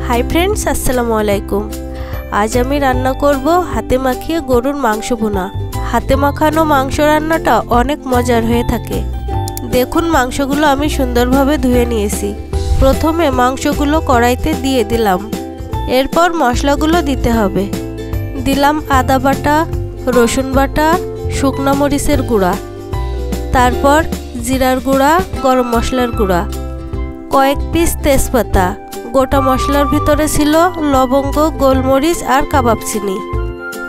Hi friends अस्सलामु आलैकुम। आज आमी रान्ना करब हाथे माखिए गरुर मांस भुना। हाथे माखानो मांस रान्नाटा अनेक मजार हये थाके। देखुन मांसगुलो आमी सुंदरभावे धुए नियेछि। प्रथमे मांसगुलो कड़ाईते दिए दिलाम। एरपर मशलागुलो दिते हबे। दिलाम आदा बाटा, रसुन बाटा, शुकना मरिचेर गुड़ा, तारपर जिरार गुड़ा, गरम मशलार गुड़ा, कयेक पिस तेजपाता, गोटा मशलार भितरे छिलो लवंग, गोलमरिच और काबाब चिनी,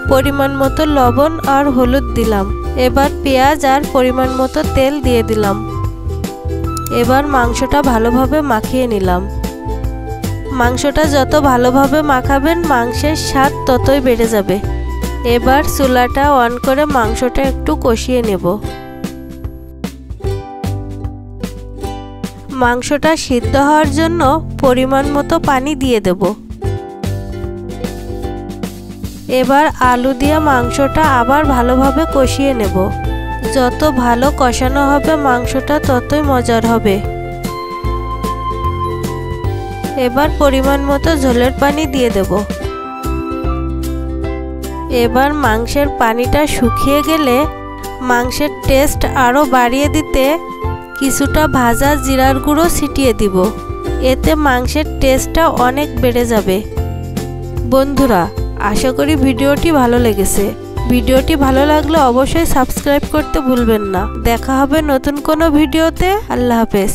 परिमाण मतो लवण और हलुद दिलाम। एबार पेঁয়াজ और परिमाण मतो तेल दिए दिलाम। एबार मांसटा भालोभाबे माखिए निलाम। मांसटा যত ভালোভাবে মাখাবেন মাংসের স্বাদ ততই বেড়ে যাবে। এবার চুলাটা অন করে মাংসটা একটু কষিয়ে নেব। মাংসটা সিদ্ধ হওয়ার জন্য পরিমাণ মতো পানি দিয়ে দেব। এবার আলু দিয়ে মাংসটা আবার ভালোভাবে কষিয়ে নেব। যত ভালো কষানো হবে মাংসটা ততই মজার হবে। এবার পরিমাণ মতো ঝোলের পানি দিয়ে দেব। এবার মাংসের পানিটা শুকিয়ে গেলে মাংসের টেস্ট আরও বাড়িয়ে দিতে কিছুটা ভাজা জিরার গুঁড়ো ছিটিয়ে দিব। এতে মাংসের টেস্টটা অনেক বেড়ে যাবে। বন্ধুরা, আশা করি ভিডিওটি ভালো লেগেছে। ভিডিওটি ভালো লাগলে অবশ্যই সাবস্ক্রাইব করতে ভুলবেন না। দেখা হবে নতুন কোনো ভিডিওতে। আল্লাহ হাফেজ।